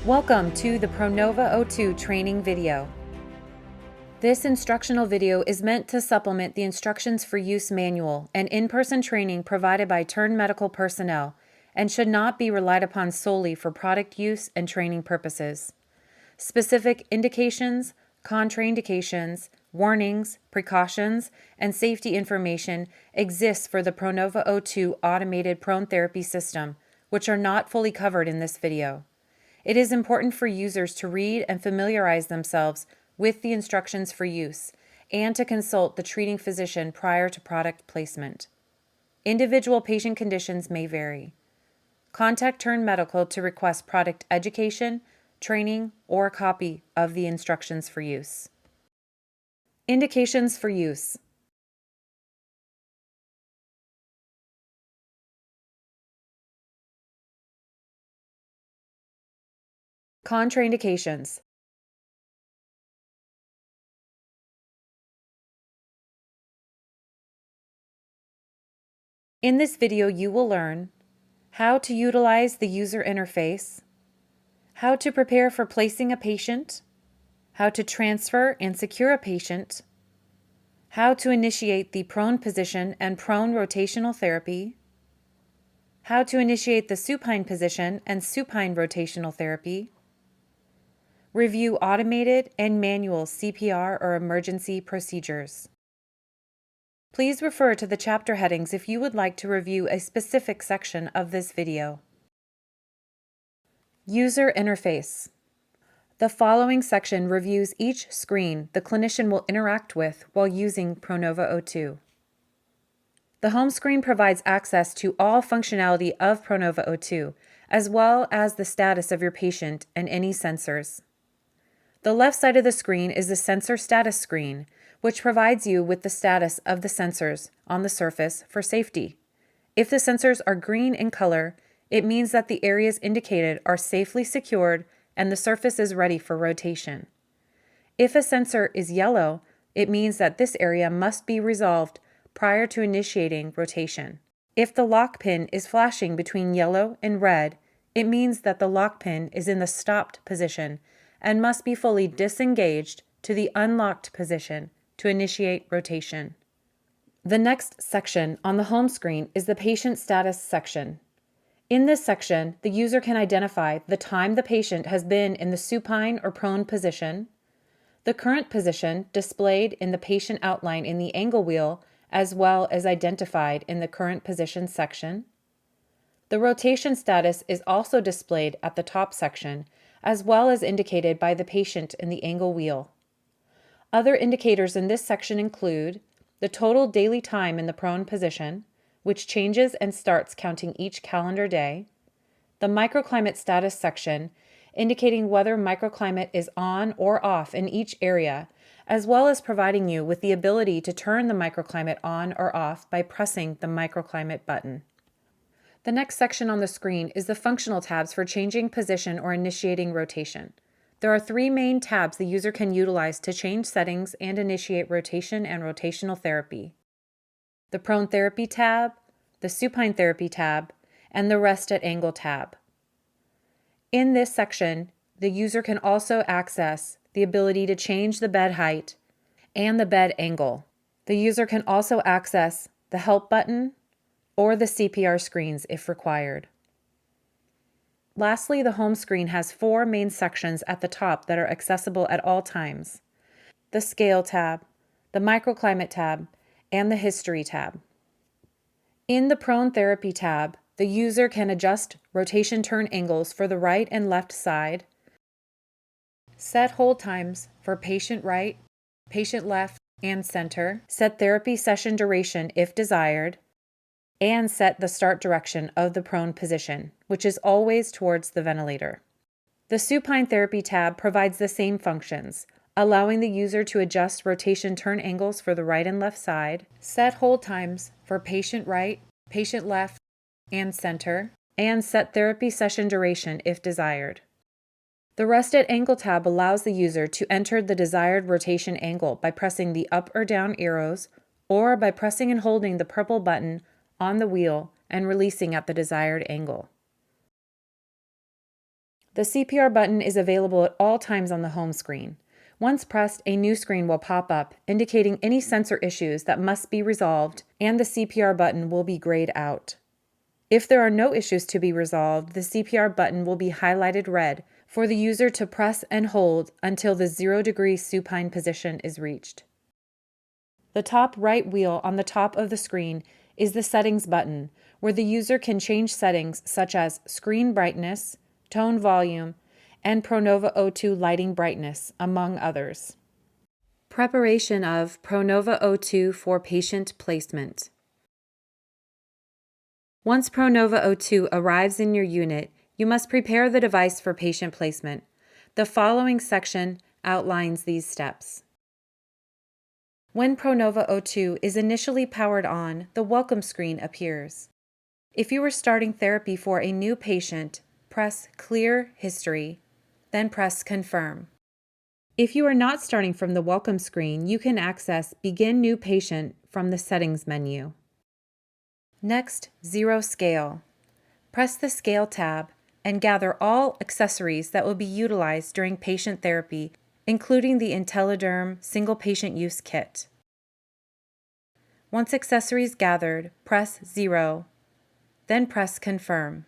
Welcome to the Pronova O2 training video. This instructional video is meant to supplement the instructions for use manual and in-person training provided by Turn medical personnel and should not be relied upon solely for product use and training purposes. Specific indications, contraindications, warnings, precautions, and safety information exists for the Pronova O2 automated prone therapy system, which are not fully covered in this video. It is important for users to read and familiarize themselves with the instructions for use and to consult the treating physician prior to product placement. Individual patient conditions may vary. Contact Turn Medical to request product education, training, or a copy of the instructions for use. Indications for use. Contraindications. In this video, you will learn how to utilize the user interface, how to prepare for placing a patient, how to transfer and secure a patient, how to initiate the prone position and prone rotational therapy, how to initiate the supine position and supine rotational therapy, review automated and manual CPR or emergency procedures. Please refer to the chapter headings if you would like to review a specific section of this video. User interface. The following section reviews each screen the clinician will interact with while using Pronova O2. The home screen provides access to all functionality of Pronova O2, as well as the status of your patient and any sensors. The left side of the screen is the sensor status screen, which provides you with the status of the sensors on the surface for safety. If the sensors are green in color, it means that the areas indicated are safely secured and the surface is ready for rotation. If a sensor is yellow, it means that this area must be resolved prior to initiating rotation. If the lock pin is flashing between yellow and red, it means that the lock pin is in the stopped position and must be fully disengaged to the unlocked position to initiate rotation. The next section on the home screen is the patient status section. In this section, the user can identify the time the patient has been in the supine or prone position, the current position displayed in the patient outline in the angle wheel as well as identified in the current position section. The rotation status is also displayed at the top section as well as indicated by the patient in the angle wheel. Other indicators in this section include the total daily time in the prone position, which changes and starts counting each calendar day, the microclimate status section, indicating whether microclimate is on or off in each area, as well as providing you with the ability to turn the microclimate on or off by pressing the microclimate button. The next section on the screen is the functional tabs for changing position or initiating rotation. There are three main tabs the user can utilize to change settings and initiate rotation and rotational therapy: the Prone Therapy tab, the Supine Therapy tab, and the Rest at Angle tab. In this section, the user can also access the ability to change the bed height and the bed angle. The user can also access the Help button or the CPR screens if required. Lastly, the home screen has four main sections at the top that are accessible at all times: the Scale tab, the Microclimate tab, and the History tab. In the Prone Therapy tab, the user can adjust rotation turn angles for the right and left side, set hold times for patient right, patient left, and center, set therapy session duration if desired, and set the start direction of the prone position, which is always towards the ventilator. The Supine Therapy tab provides the same functions, allowing the user to adjust rotation turn angles for the right and left side, set hold times for patient right, patient left, and center, and set therapy session duration if desired. The Rest at Angle tab allows the user to enter the desired rotation angle by pressing the up or down arrows or by pressing and holding the purple button on the wheel and releasing at the desired angle. The CPR button is available at all times on the home screen. Once pressed, a new screen will pop up indicating any sensor issues that must be resolved, and the CPR button will be grayed out. If there are no issues to be resolved, the CPR button will be highlighted red for the user to press and hold until the 0-degree supine position is reached. The top right wheel on the top of the screen is the Settings button, where the user can change settings such as screen brightness, tone volume, and Pronova O2 lighting brightness, among others. Preparation of Pronova O2 for patient placement. Once Pronova O2 arrives in your unit, you must prepare the device for patient placement. The following section outlines these steps. When Pronova O2 is initially powered on, the welcome screen appears. If you are starting therapy for a new patient, press Clear History, then press Confirm. If you are not starting from the welcome screen, you can access Begin New Patient from the Settings menu. Next, Zero Scale. Press the Scale tab and gather all accessories that will be utilized during patient therapy, including the IntelliDerm Single Patient Use Kit. Once accessories gathered, press 0, then press Confirm.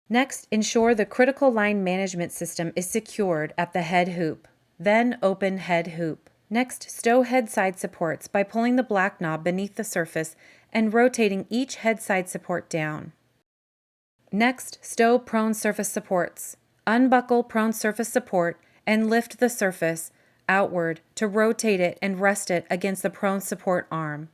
Next, ensure the critical line management system is secured at the head hoop. Then open head hoop. Next, stow head side supports by pulling the black knob beneath the surface and rotating each head side support down. Next, stow prone surface supports. Unbuckle prone surface support and lift the surface outward to rotate it and rest it against the prone support arm.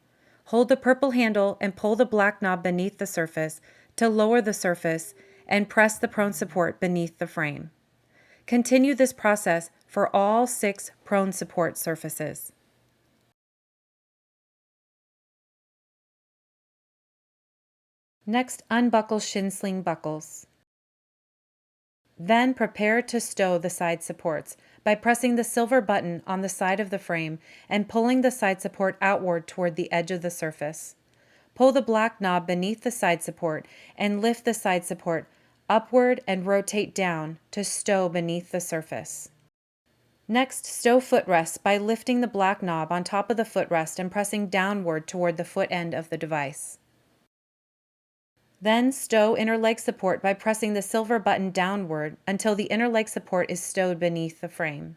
Hold the purple handle and pull the black knob beneath the surface to lower the surface and press the prone support beneath the frame. Continue this process for all 6 prone support surfaces. Next, unbuckle shin sling buckles. Then prepare to stow the side supports by pressing the silver button on the side of the frame and pulling the side support outward toward the edge of the surface. Pull the black knob beneath the side support and lift the side support upward and rotate down to stow beneath the surface. Next, stow footrests by lifting the black knob on top of the footrest and pressing downward toward the foot end of the device. Then stow inner leg support by pressing the silver button downward until the inner leg support is stowed beneath the frame.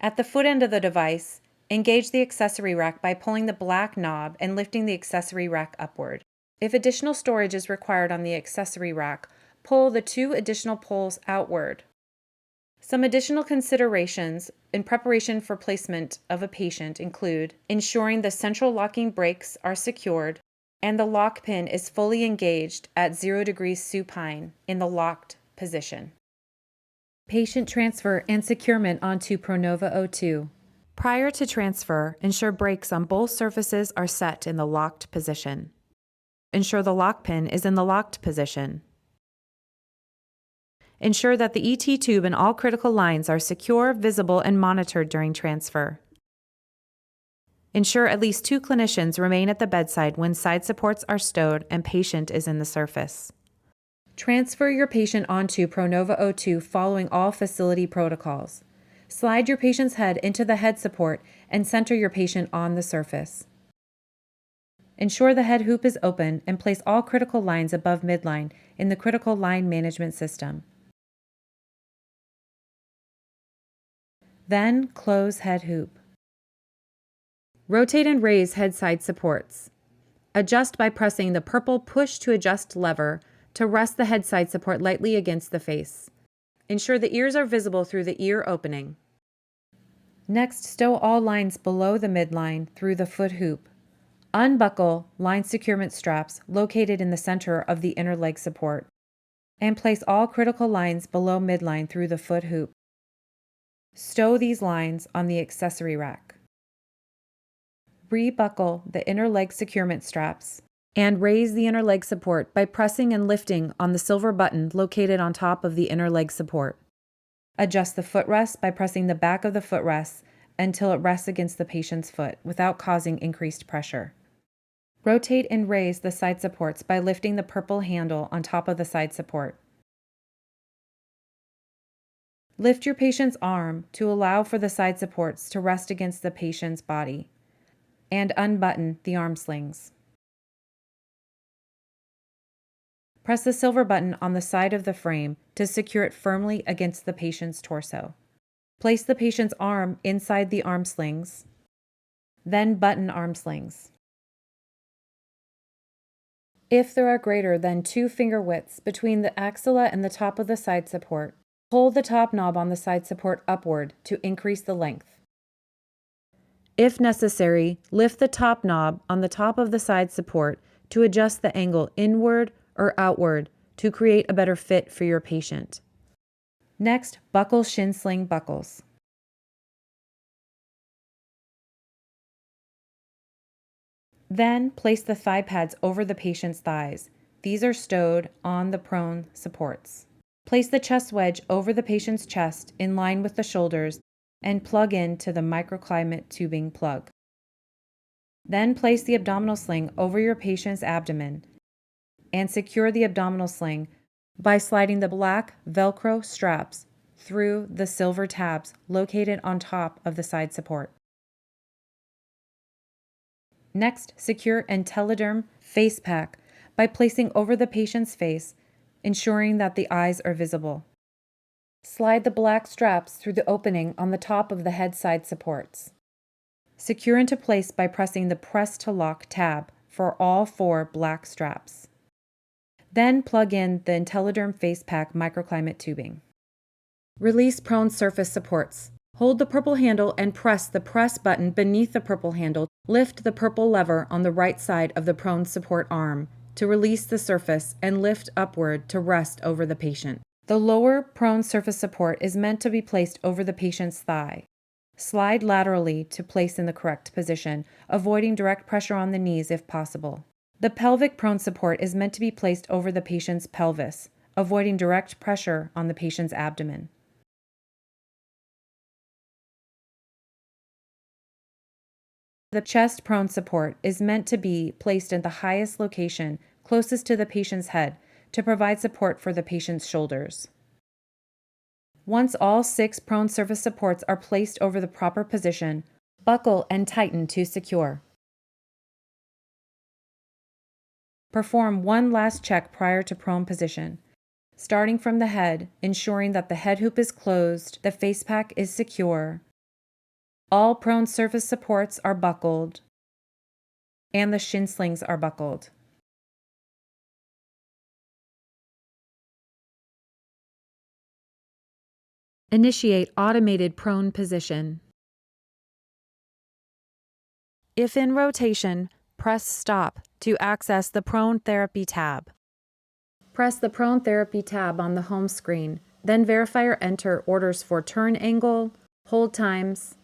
At the foot end of the device, engage the accessory rack by pulling the black knob and lifting the accessory rack upward. If additional storage is required on the accessory rack, pull the 2 additional pulls outward. Some additional considerations in preparation for placement of a patient include ensuring the central locking brakes are secured and the lock pin is fully engaged at 0 degrees supine in the locked position. Patient transfer and securement onto Pronova O2. Prior to transfer, ensure brakes on both surfaces are set in the locked position. Ensure the lock pin is in the locked position. Ensure that the ET tube and all critical lines are secure, visible, and monitored during transfer. Ensure at least 2 clinicians remain at the bedside when side supports are stowed and patient is in the surface. Transfer your patient onto Pronova O2 following all facility protocols. Slide your patient's head into the head support and center your patient on the surface. Ensure the head hoop is open and place all critical lines above midline in the critical line management system. Then close head hoop. Rotate and raise head side supports. Adjust by pressing the purple push to adjust lever to rest the head side support lightly against the face. Ensure the ears are visible through the ear opening. Next, stow all lines below the midline through the foot hoop. Unbuckle line securement straps located in the center of the inner leg support, and place all critical lines below midline through the foot hoop. Stow these lines on the accessory rack. Rebuckle the inner leg securement straps and raise the inner leg support by pressing and lifting on the silver button located on top of the inner leg support. Adjust the footrest by pressing the back of the footrest until it rests against the patient's foot without causing increased pressure. Rotate and raise the side supports by lifting the purple handle on top of the side support. Lift your patient's arm to allow for the side supports to rest against the patient's body, and unbutton the arm slings. Press the silver button on the side of the frame to secure it firmly against the patient's torso. Place the patient's arm inside the arm slings, then button arm slings. If there are greater than 2 finger widths between the axilla and the top of the side support, pull the top knob on the side support upward to increase the length. If necessary, lift the top knob on the top of the side support to adjust the angle inward or outward to create a better fit for your patient. Next, buckle shin sling buckles. Then, place the thigh pads over the patient's thighs. These are stowed on the prone supports. Place the chest wedge over the patient's chest in line with the shoulders and plug into the microclimate tubing plug. Then place the abdominal sling over your patient's abdomen and secure the abdominal sling by sliding the black Velcro straps through the silver tabs located on top of the side support. Next, secure IntelliDerm face pack by placing over the patient's face, ensuring that the eyes are visible. Slide the black straps through the opening on the top of the head side supports. Secure into place by pressing the Press to Lock tab for all 4 black straps. Then plug in the IntelliDerm face pack microclimate tubing. Release prone surface supports. Hold the purple handle and press the press button beneath the purple handle. Lift the purple lever on the right side of the prone support arm to release the surface and lift upward to rest over the patient. The lower prone surface support is meant to be placed over the patient's thigh. Slide laterally to place in the correct position, avoiding direct pressure on the knees if possible. The pelvic prone support is meant to be placed over the patient's pelvis, avoiding direct pressure on the patient's abdomen. The chest prone support is meant to be placed in the highest location closest to the patient's head to provide support for the patient's shoulders. Once all 6 prone surface supports are placed over the proper position, buckle and tighten to secure. Perform one last check prior to prone position, starting from the head, ensuring that the head hoop is closed, the face pack is secure, all prone surface supports are buckled, and the shin slings are buckled. Initiate automated prone position. If in rotation, press Stop to access the Prone Therapy tab. Press the Prone Therapy tab on the home screen, then verify or enter orders for turn angle, hold times,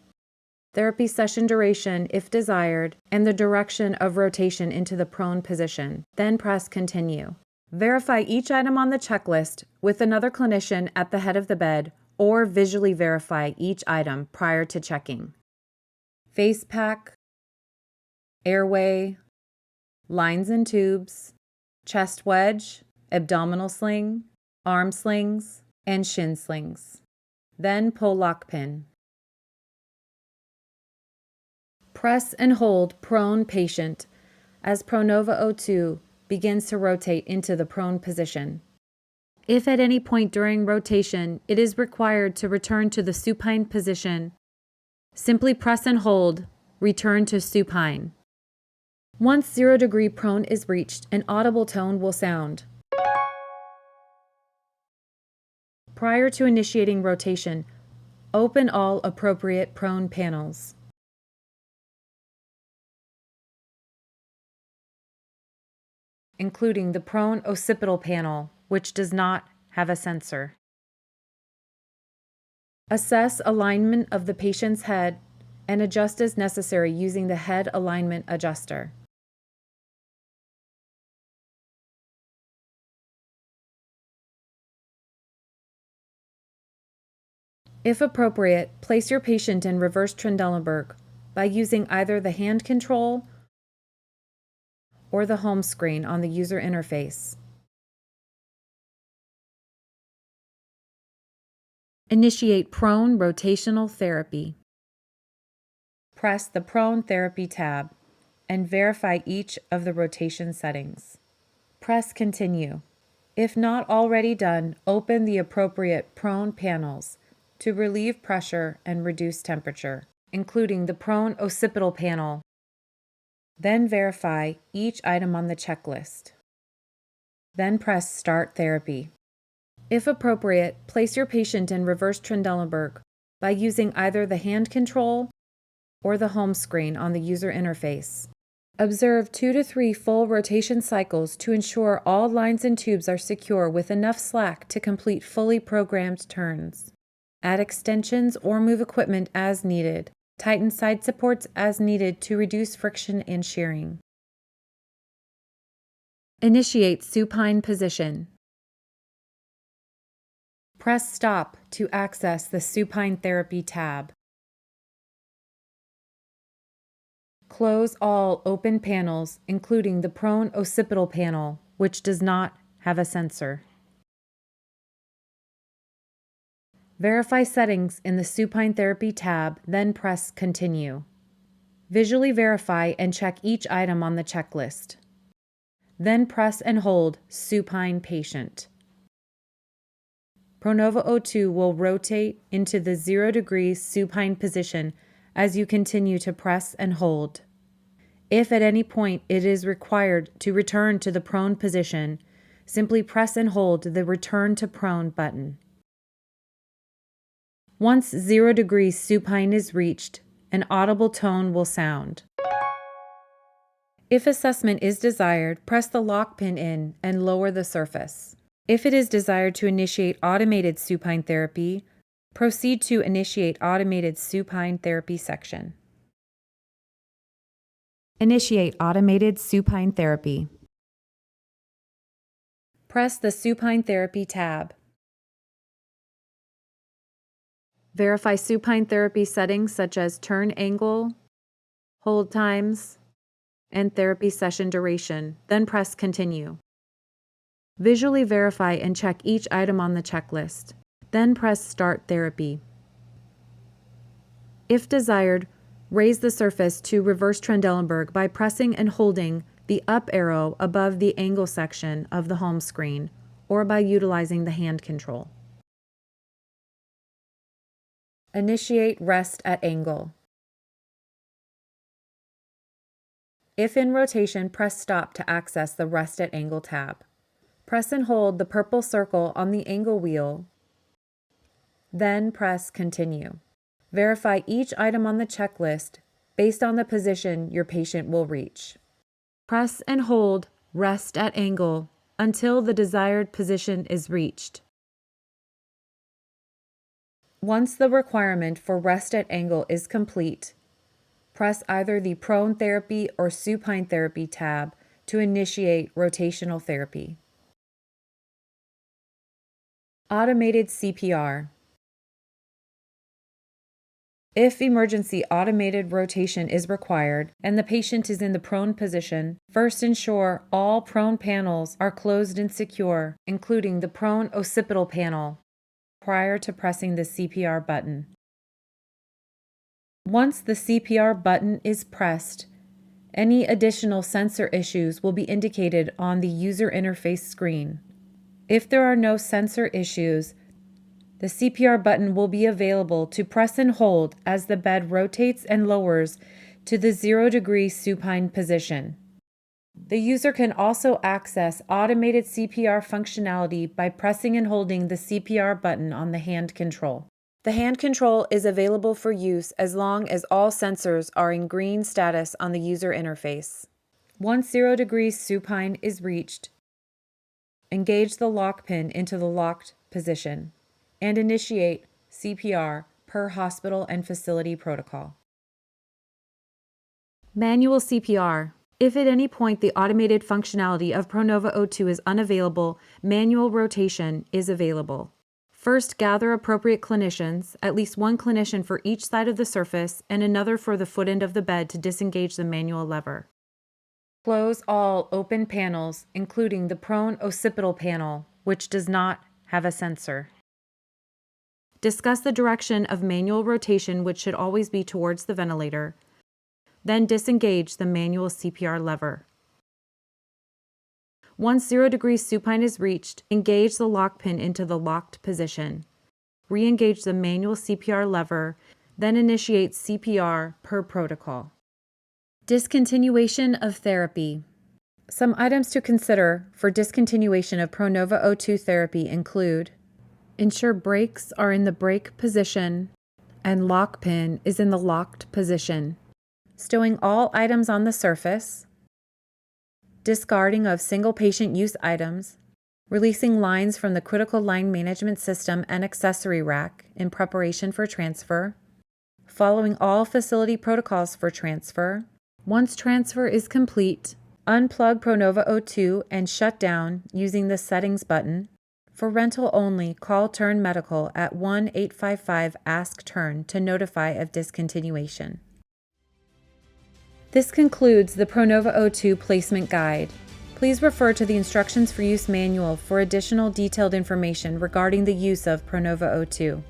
therapy session duration if desired, and the direction of rotation into the prone position. Then press Continue. Verify each item on the checklist with another clinician at the head of the bed, or visually verify each item prior to checking. Face pack, airway, lines and tubes, chest wedge, abdominal sling, arm slings, and shin slings. Then pull lock pin. Press and hold prone patient as Pronova O2 begins to rotate into the prone position. If at any point during rotation it is required to return to the supine position, simply press and hold, return to supine. Once 0-degree prone is reached, an audible tone will sound. Prior to initiating rotation, open all appropriate prone panels. Including the prone occipital panel, which does not have a sensor. Assess alignment of the patient's head and adjust as necessary using the head alignment adjuster. If appropriate, place your patient in reverse Trendelenburg by using either the hand control or the home screen on the user interface. Initiate prone rotational therapy. Press the Prone Therapy tab and verify each of the rotation settings. Press Continue. If not already done, open the appropriate prone panels to relieve pressure and reduce temperature, including the prone occipital panel. Then verify each item on the checklist. Then press Start Therapy. If appropriate, place your patient in reverse Trendelenburg by using either the hand control or the home screen on the user interface. Observe 2 to 3 full rotation cycles to ensure all lines and tubes are secure with enough slack to complete fully programmed turns. Add extensions or move equipment as needed. Tighten side supports as needed to reduce friction and shearing. Initiate supine position. Press Stop to access the Supine Therapy tab. Close all open panels, including the prone occipital panel, which does not have a sensor. Verify settings in the Supine Therapy tab, then press Continue. Visually verify and check each item on the checklist. Then press and hold Supine Patient. Pronova O2 will rotate into the 0 degrees supine position as you continue to press and hold. If at any point it is required to return to the prone position, simply press and hold the Return to Prone button. Once 0 degrees supine is reached, an audible tone will sound. If assessment is desired, press the lock pin in and lower the surface. If it is desired to initiate automated supine therapy, proceed to Initiate Automated Supine Therapy section. Initiate Automated Supine Therapy. Press the Supine Therapy tab. Verify supine therapy settings such as turn angle, hold times, and therapy session duration, then press Continue. Visually verify and check each item on the checklist, then press Start Therapy. If desired, raise the surface to reverse Trendelenburg by pressing and holding the up arrow above the angle section of the home screen, or by utilizing the hand control. Initiate Rest at Angle. If in rotation, press Stop to access the Rest at Angle tab. Press and hold the purple circle on the angle wheel, then press Continue. Verify each item on the checklist based on the position your patient will reach. Press and hold Rest at Angle until the desired position is reached. Once the requirement for Rest at Angle is complete, press either the Prone Therapy or Supine Therapy tab to initiate rotational therapy. Automated CPR. If emergency automated rotation is required and the patient is in the prone position, first ensure all prone panels are closed and secure, including the prone occipital panel, prior to pressing the CPR button. Once the CPR button is pressed, any additional sensor issues will be indicated on the user interface screen. If there are no sensor issues, the CPR button will be available to press and hold as the bed rotates and lowers to the 0 degree supine position. The user can also access automated CPR functionality by pressing and holding the CPR button on the hand control. The hand control is available for use as long as all sensors are in green status on the user interface. Once 0 degrees supine is reached, engage the lock pin into the locked position and initiate CPR per hospital and facility protocol. Manual CPR. If at any point the automated functionality of Pronova O2 is unavailable, manual rotation is available. First, gather appropriate clinicians, at least one clinician for each side of the surface and another for the foot end of the bed to disengage the manual lever. Close all open panels, including the prone occipital panel, which does not have a sensor. Discuss the direction of manual rotation, which should always be towards the ventilator. Then disengage the manual CPR lever. Once 0 degrees supine is reached, engage the lock pin into the locked position. Re-engage the manual CPR lever, then initiate CPR per protocol. Discontinuation of therapy. Some items to consider for discontinuation of Pronova O2 therapy include: ensure brakes are in the brake position and lock pin is in the locked position. Stowing all items on the surface. Discarding of single patient use items. Releasing lines from the critical line management system and accessory rack in preparation for transfer. Following all facility protocols for transfer. Once transfer is complete, unplug Pronova O2 and shut down using the settings button. For rental only, call Turn Medical at 1-855-ASK-TURN to notify of discontinuation. This concludes the Pronova O2 placement guide. Please refer to the Instructions for Use manual for additional detailed information regarding the use of Pronova O2.